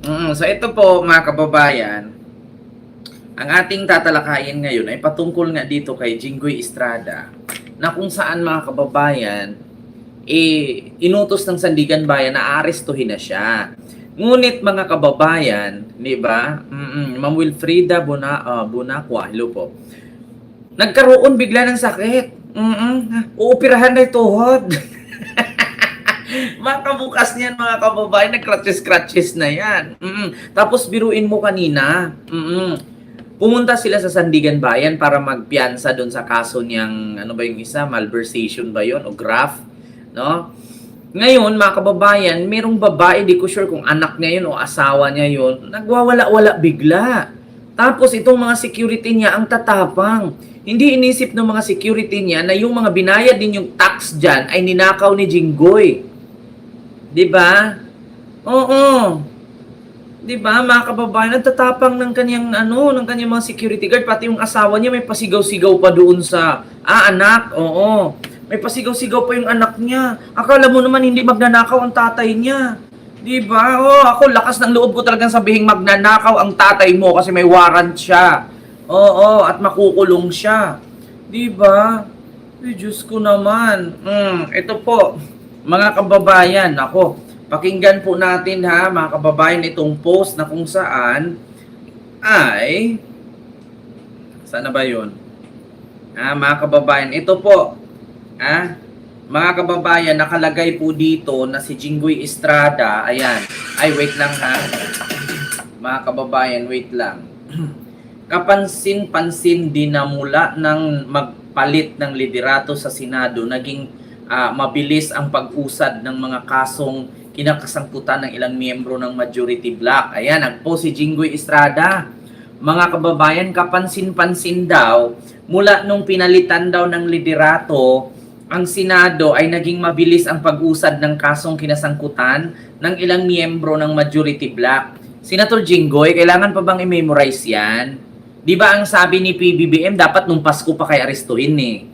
So ito po mga kababayan, ang ating tatalakayin ngayon ay patungkol nga dito kay Jinggoy Estrada na kung saan mga kababayan, inutos ng Sandigan Bayan na aarestuhin na siya. Ngunit mga kababayan, di ba, Ma'am Wilfrida Bonacqua, hello po, nagkaroon bigla ng sakit. Uupirahan na yung tuhod. Makabukas niyan mga kababayan, nag-scratches na yan. Tapos biruin mo kanina, pumunta sila sa Sandigan Bayan para magpiyansa doon sa kaso niyang, ano ba yung isa, malversation ba yon o graft, no? Ngayon, mga kababayan, merong babae, di ko sure kung anak niya yun o asawa niya yun, nagwawala-wala bigla. Tapos itong mga security niya ang tatapang. Hindi inisip ng mga security niya na yung mga binayad din yung tax dyan ay ninakaw ni Jinggoy. Di ba? Oo. Di ba, mga kababayan, nagtatapang ng kanyang ng kanyang mga security guard, pati yung asawa niya may pasigaw-sigaw pa doon sa anak. Oo. May pasigaw-sigaw pa yung anak niya. Akala mo naman hindi magnanakaw ang tatay niya. Di ba? Oh, ako lakas ng loob ko talagang sabihin magnanakaw ang tatay mo kasi may warrant siya. Oo, at makukulong siya. Di ba? Ay, Diyos ko naman. Ito po, mga kababayan, ako, pakinggan po natin ha, mga kababayan, itong post na kung saan ay, saan na ba yun? Mga kababayan, ito po, mga kababayan, nakalagay po dito na si Jinggoy Estrada, ayan, ay wait lang ha, mga kababayan, wait lang. Kapansin-pansin din na mula ng magpalit ng liderato sa Senado, naging mabilis ang pag-usad ng mga kasong kinakasangkutan ng ilang miyembro ng majority bloc. Ayan, nagpost si Jinggoy Estrada. Mga kababayan, kapansin-pansin daw, mula nung pinalitan daw ng liderato, ang Senado ay naging mabilis ang pag-usad ng kasong kinasangkutan ng ilang miyembro ng majority bloc. Senator Jinggoy, kailangan pa bang i-memorize yan? Di ba ang sabi ni PBBM, dapat nung Pasko pa kayo arestuhin eh.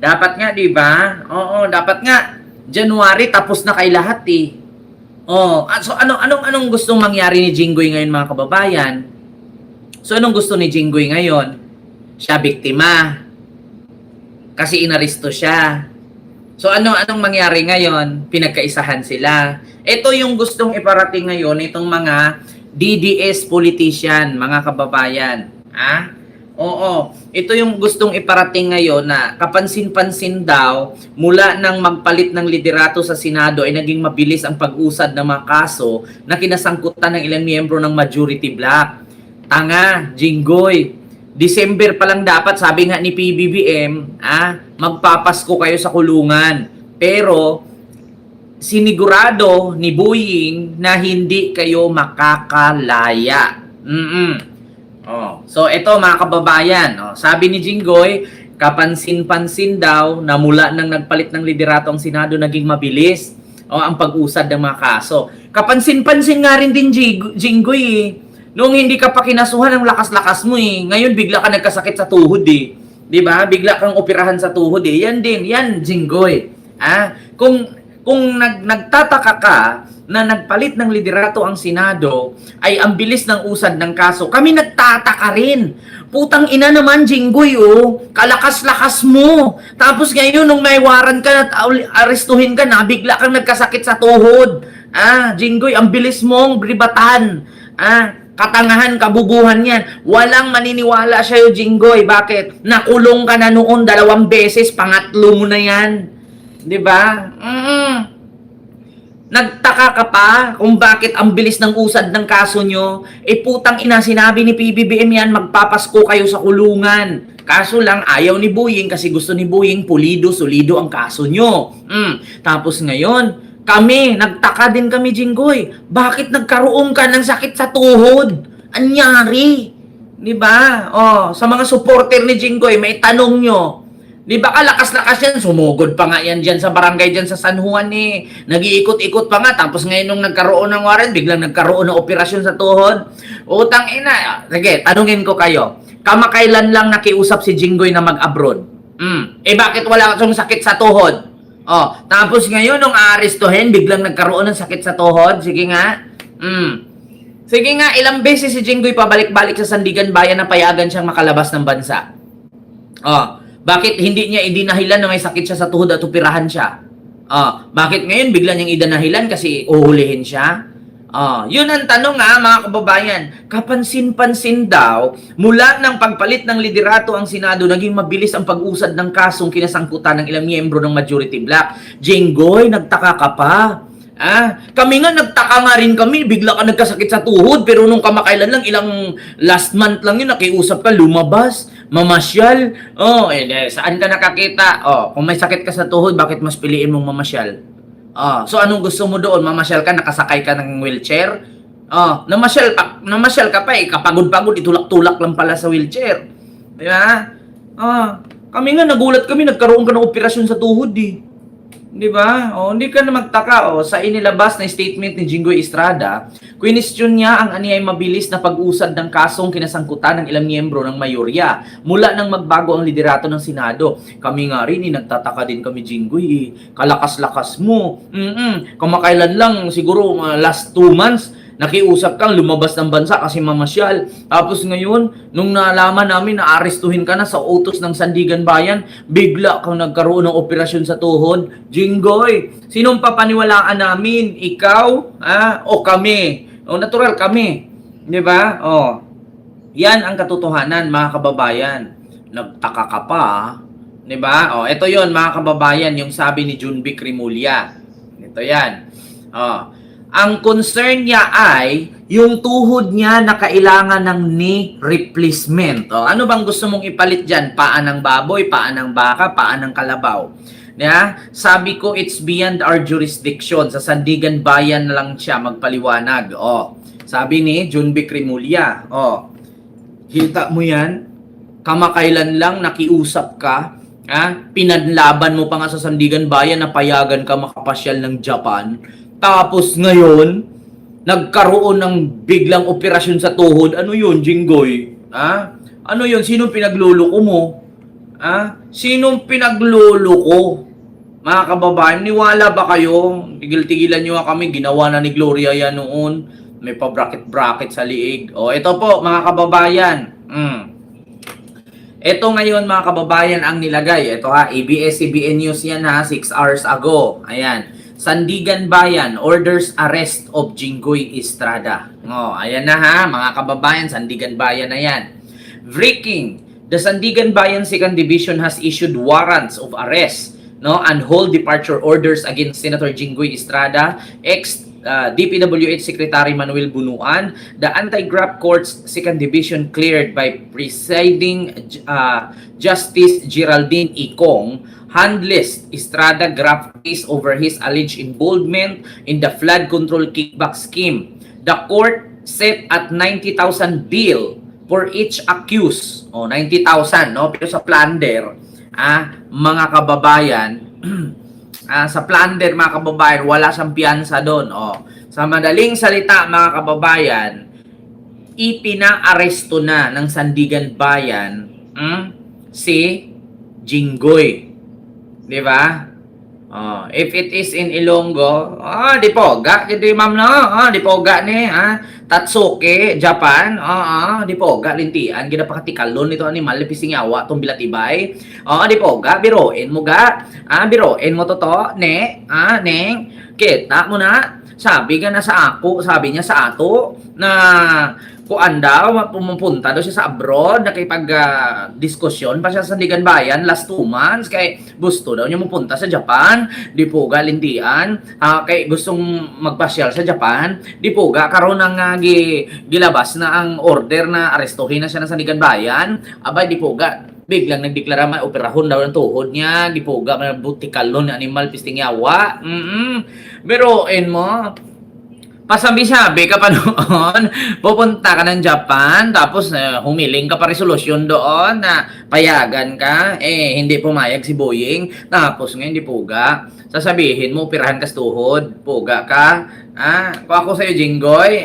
Dapat nga, di ba? Oo, dapat nga January tapos na kay lahat eh. Oh, so anong gustong mangyari ni Jinggoy ngayon mga kababayan? So anong gusto ni Jinggoy ngayon? Siya biktima. Kasi inaresto siya. So anong mangyari ngayon? Pinagkaisahan sila. Ito yung gustong iparating ngayon itong mga DDS politician, mga kababayan. Oo, ito yung gustong iparating ngayon na kapansin-pansin daw mula nang magpalit ng liderato sa Senado ay naging mabilis ang pag-usad ng mga kaso na kinasangkutan ng ilang miyembro ng majority bloc. Tanga, Jinggoy. December pa lang dapat, sabi nga ni PBBM, magpapasko kayo sa kulungan. Pero sinigurado ni Boying na hindi kayo makakalaya. So ito mga kababayan, sabi ni Jinggoy, kapansin-pansin daw na mula nang nagpalit ng liderato ang Senado naging mabilis ang pag-usad ng mga kaso. Kapansin-pansin nga rin din Jinggoy eh. Noong hindi ka pa kinasuhan, ang lakas-lakas mo eh. Ngayon bigla ka nagkasakit sa tuhod eh. 'Di ba? Bigla kang operahan sa tuhod eh. Yan din, yan Jinggoy. Kung nagtataka ka na nagpalit ng liderato ang Senado ay ang bilis ng usad ng kaso, kami nagtataka rin. Putang ina naman, Jinggoy, kalakas-lakas mo. Tapos ngayon, nung may warrant ka at arestuhin ka na, bigla kang nagkasakit sa tuhod. Jinggoy, ang bilis mong ribatan. Katangahan, kabubuhan yan. Walang maniniwala sa'yo, Jinggoy. Bakit? Nakulong ka na noon 2 beses, pangatlo mo na yan. 'Di ba? Nagtaka ka pa kung bakit ang bilis ng usad ng kaso nyo? Putang ina, sinabi ni PBBM yan, magpapasko kayo sa kulungan. Kaso lang, ayaw ni Boying kasi gusto ni Boying pulido, solido ang kaso nyo. Tapos ngayon, nagtaka din kami, Jinggoy. Bakit nagkaroon ka ng sakit sa tuhod? Anyari? Diba? Sa mga supporter ni Jinggoy, may tanong nyo. Di ba kalakas-lakas yan? Sumugod pa nga yan dyan sa barangay dyan sa San Juan eh. Nag-iikot-ikot pa nga. Tapos ngayon nung nagkaroon ng warrant, biglang nagkaroon ng operasyon sa tuhod. Utang ina. Sige, tanungin ko kayo. Kamakailan lang nakiusap si Jinggoy na mag-abroad? Bakit wala kang sakit sa tuhod? Tapos ngayon nung aarestuhin, biglang nagkaroon ng sakit sa tuhod? Sige nga. Sige nga, ilang beses si Jinggoy pabalik-balik sa Sandigan Bayan na payagan siyang makalabas ng bansa. Bakit hindi niya idinahilan na may sakit siya sa tuhod at operahan siya? Bakit ngayon bigla niyang idinahilan kasi uhulihin siya? Yun ang tanong mga kababayan. Kapansin-pansin daw, mula ng pagpalit ng liderato ang Senado, naging mabilis ang pag-usad ng kasong kinasangkutan ng ilang miyembro ng majority bloc. Jinggoy, nagtaka ka pa. Kami nga nagtaka nga rin kami, bigla ka nagkasakit sa tuhod, pero nung kamakailan lang, ilang last month lang yun, nakiusap ka, lumabas, mamasyal. Saan ka nakakita? Kung may sakit ka sa tuhod, bakit mas piliin mong mamasyal? So anong gusto mo doon? Mamasyal ka, nakasakay ka ng wheelchair? Namasyal ka pa kapagod-pagod, itulak-tulak lang pala sa wheelchair. Di ba? Kami nga, nagulat kami, nagkaroon ka ng operasyon sa tuhod Di ba? Hindi ka na magtaka. Sa inilabas na statement ni Jinggoy Estrada, question niya ang aniyay mabilis na pag-usad ng kasong kinasangkutan ng ilang miyembro ng mayorya mula nang magbago ang liderato ng Senado. Kami nga rin, nagtataka din kami, Jinggoy. Kalakas-lakas mo. Kamakailan lang, siguro last 2 months, nakiusap kang lumabas ng bansa kasi mamasyal. Tapos ngayon, nung nalaman namin na arestuhin ka na sa utos ng Sandigan Bayan, bigla kang nagkaroon ng operasyon sa tuhod. Jinggoy, sinong papaniwalaan namin? Ikaw? O kami? Natural kami. Di ba? Yan ang katotohanan, mga kababayan. Nagtaka ka pa, Di ba? Ito yon mga kababayan, yung sabi ni Junvic Rimulya. Ito yan. Ang concern niya ay yung tuhod niya na kailangan ng knee replacement. Ano bang gusto mong ipalit dyan? Paan ng baboy, paan ng baka, paan ng kalabaw. Sabi ko, it's beyond our jurisdiction. Sa Sandigan Bayan na lang siya magpaliwanag. Sabi ni Junvic Rimulya. Kita mo yan? Kamakailan lang nakiusap ka. Pinanlaban mo pa nga sa Sandigan Bayan na payagan ka makapasyal ng Japan. Tapos ngayon, nagkaroon ng biglang operasyon sa tuhod. Ano yun, Jinggoy? Ano yun? Sinong pinagluloko mo? Sinong pinagluloko? Mga kababayan, niwala ba kayo? Tigil-tigilan nyo kami. Ginawa na ni Gloria yan noon. May pa-bracket-bracket sa liig. Ito po, mga kababayan. Ito ngayon, mga kababayan, ang nilagay. Ito ABS-CBN News yan 6 hours ago. Ayan. Sandigan Bayan orders arrest of Jinggoy Estrada. Ayan na mga kababayan, Sandigan Bayan na yan. Breaking, the Sandigan Bayan 2nd Division has issued warrants of arrest and hold departure orders against Senator Jinggoy Estrada, DPWH Secretary Manuel Bunuan. The Anti-Graft Court's 2nd Division cleared by presiding Justice Geraldine Icong handless Estrada graft case over his alleged involvement in the flood control kickback scheme. The court set at 90,000 bail for each accused. 90,000, pero sa plunder, mga kababayan, sa plunder, mga kababayan, wala siyang piyansa doon. Sa madaling salita, mga kababayan, ipina-aresto na ng Sandigan Bayan si Jinggoy. Di ba? If it is in Ilonggo, di poga, di ma'am di poga ni, Tatsuke, Japan, di poga, lintian, ginapakatikalon nito animal, lipising yawa, tong bilatibay, di poga, biroin mo biroin mo totoo, neng, kita mo na, sabi niya sa ato, na kuan daw, pumupunta daw siya sa abroad, nakipag-diskusyon pa siya sa Sandigan Bayan last 2 months, kay gusto daw niya mapunta sa Japan, di po galindian, kay gustong magpasyal sa Japan, di po karon ng gilabas na ang order na arestuhin na siya ng Sandigan Bayan, abay di po biglang nagdeklara may operahon daw ng tuhod niya, di po butikalon ng animal pisting yawa, biroin mo, pasabi-sabi ka pa noon, pupunta ka ng Japan, tapos humiling ka pa resolusyon doon na payagan ka, hindi pumayag si Boying, tapos ngayon di puga, sasabihin mo, operahan ka sa tuhod, puga ka, kung ako sa'yo, Jinggoy,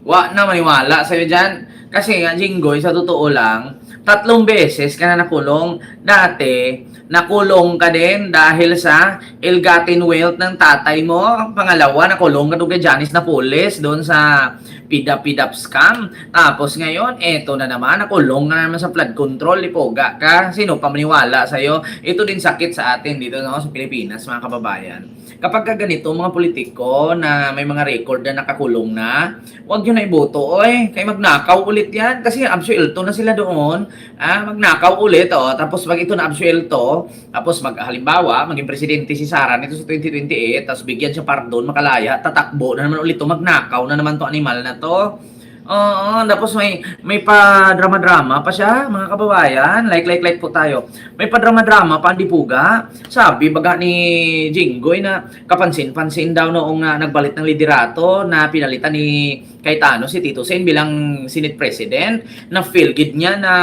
wag na maniwala sa'yo dyan, kasi nga, Jinggoy, sa totoo lang, 3 beses ka na nakulong, dati, nakulong ka din dahil sa ill-gotten wealth ng tatay mo. Pangalawa, nakulong ka doon kay Janice Napoles doon sa pidap-pidap scam. Tapos ngayon, eto na naman, nakulong na naman sa flood control. Lipoga ka. Sino pa maniwala sa'yo? Ito din sakit sa atin dito no, sa Pilipinas, mga kababayan. Kapag ka ganito, mga politiko na may mga record na nakakulong na, huwag nyo na iboto, oy. Kaya magnakaw ulit yan. Kasi absuelto na sila doon. Magnakaw ulit, tapos pag ito na absuelto, tapos halimbawa, maging presidente si Sara nito sa 2028, tapos bigyan siya pardon, makalaya, tatakbo na naman ulit to, magnakaw na naman to animal na to. Oo, tapos may pa drama-drama pa siya, mga kababayan. Like po tayo. May pa drama-drama pa, di puga. Sabi baga ni Jinggoy na kapansin-pansin daw noong nagbalit ng liderato na pinalitan ni Cayetano si Tito Sen bilang Senate President, na feel-good niya na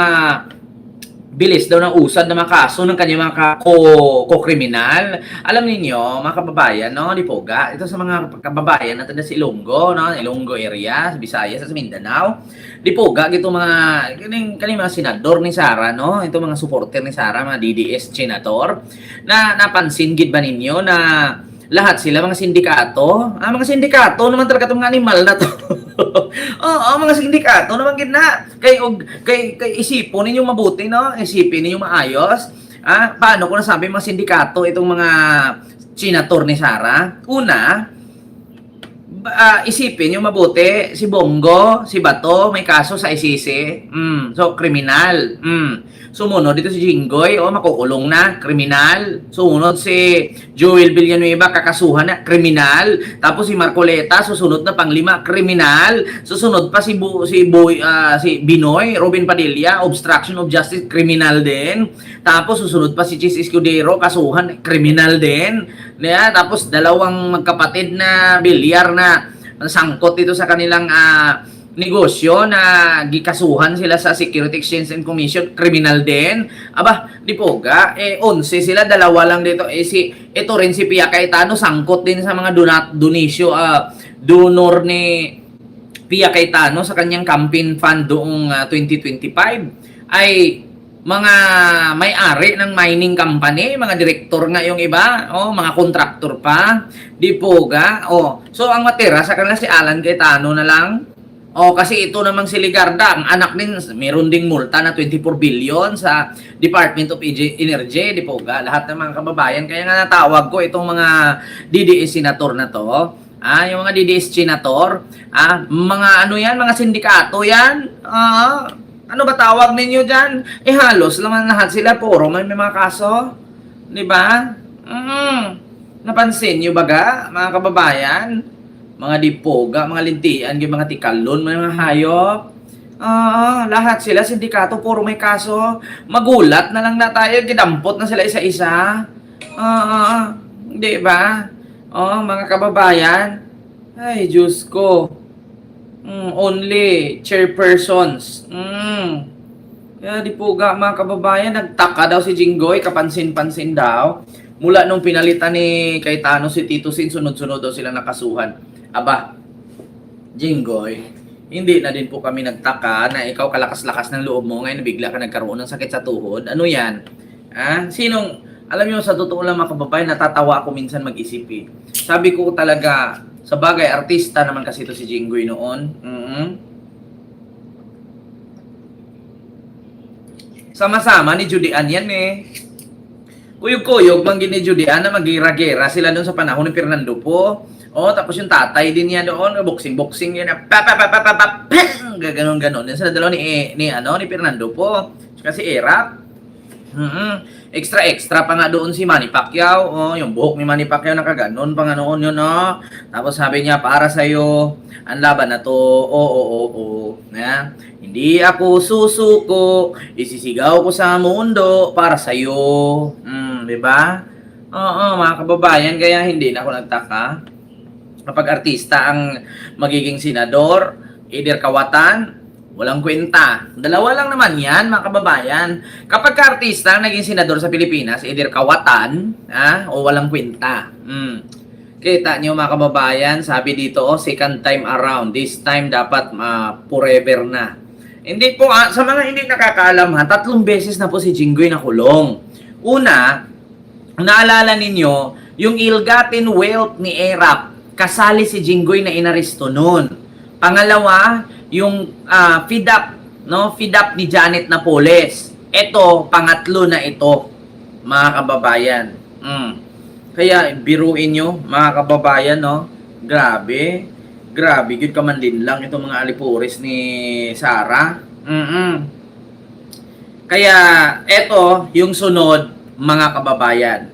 bilis daw ng usad na mga kaso ng kanyang mga ko-kriminal. Alam niyo mga kababayan, no, di poga, ito sa mga kababayan natin sa Ilonggo, no, Ilonggo area, Visayas, sa Mindanao. Di poga, ito mga kaning mga senador ni Sara, no, ito mga supporter ni Sara, mga DDS senador, na napansin gid ba ninyo na lahat sila mga sindikato? Mga sindikato naman talaga itong animal na to. Oo, mga sindikato naman gina. Kay isipon ninyo mabuti, no? Isipin ninyo maayos. Paano ko nasabi mga sindikato itong mga senator ni Sara? Una, isipin nyo mabuti, si Bongo, si Bato, may kaso sa ICC. So, kriminal. Sumunod dito si Jinggoy, makukulong na, kriminal. Sumunod si Joel Villanueva, kakasuhan na, kriminal. Tapos si Marcoleta, susunod na panglima, kriminal. Susunod pa si Binoy, Robin Padilla, obstruction of justice, kriminal din. Tapos susunod pa si Chis Escudero, kasuhan, kriminal din. Tapos dalawang magkapatid na bilyar na sangkot dito sa kanilang negosyo na gikasuhan sila sa Security Exchange and Commission, criminal din. Di poga, 11 sila, dalawa lang dito. Ito rin si Pia Cayetano, sangkot din sa mga donor ni Pia Cayetano sa kanyang campaign fund doong 2025. Ay mga may-ari ng mining company, mga direktor nga yung iba, mga contractor pa, di poga. So ang matira sa kanila si Alan Cayetano na lang. Kasi ito namang si Ligarda, ang anak din, meron ding multa na 24 billion sa Department of Energy, di poga, lahat ng mga kababayan. Kaya nga natawag ko itong mga DDS senator na to, yung mga DDS senator, mga ano yan, mga sindikato yan, ano ba tawag ninyo dyan? Halos naman lahat sila, puro may mga kaso, di ba? Napansin nyo baga, mga kababayan? Mga dipoga, mga lintian, mga tikalon, mga hayop. Lahat sila, sindikato, puro may kaso. Magulat na lang na tayo, gidampot na sila isa-isa. Di ba? Mga kababayan. Ay, Diyos ko. Only chairpersons. Kaya dipoga, mga kababayan, nagtaka daw si Jinggoy, kapansin-pansin daw. Mula nung pinalitan ni Cayetano si Tito Sen, sunod-sunod daw sila nakasuhan. Jinggoy, hindi na din po kami nagtaka na ikaw kalakas-lakas ng loob mo ngayon bigla ka nagkaroon ng sakit sa tuhod. Ano yan? Alam nyo, sa totoo lang mga kababayan, natatawa ako minsan mag-isip eh. Sabi ko talaga, sa bagay, artista naman kasi ito si Jinggoy noon. Sama-sama ni Judean yan eh. Kuyog-kuyog, manggin ni Judean na mag-gira-gira sila doon sa panahon ni Fernando po. Tapos yung tatay din niya doon, boxing yan na gaganon-ganon. Yan sila dalawa ni Fernando po. Kasi Erap. Extra pa nga doon si Manny Pacquiao. Yung buhok ni Manny Pacquiao nakaganon pa nga noon yun. Tapos sabi niya, para sa'yo, ang laban na to, hindi ako susuko, isisigaw ko sa mundo para sa'yo. Diba? Mga kababayan, kaya hindi na ako nagtaka. Kapag artista ang magiging senador, either kawatan, walang kwenta. Dalawa lang naman yan, mga kababayan. Kapag artista ang naging senador sa Pilipinas, either kawatan, o walang kwenta. Kita nyo mga kababayan, sabi dito, second time around. This time dapat forever na. Hindi po, sa mga hindi nakakaalam 3 beses na po si Jinggoy nakulong. Una, naalala ninyo, yung ill-gotten wealth ni Erap, kasali si Jinggoy na inaresto noon. Pangalawa, yung FIDAP, no? FIDAP ni Janet Napoles. Ito, pangatlo na ito, mga kababayan. Kaya biruin nyo, mga kababayan, no? Grabe. Grabe, good ka man din lang itong mga alipuris ni Sarah. Kaya, eto, yung sunod, mga kababayan.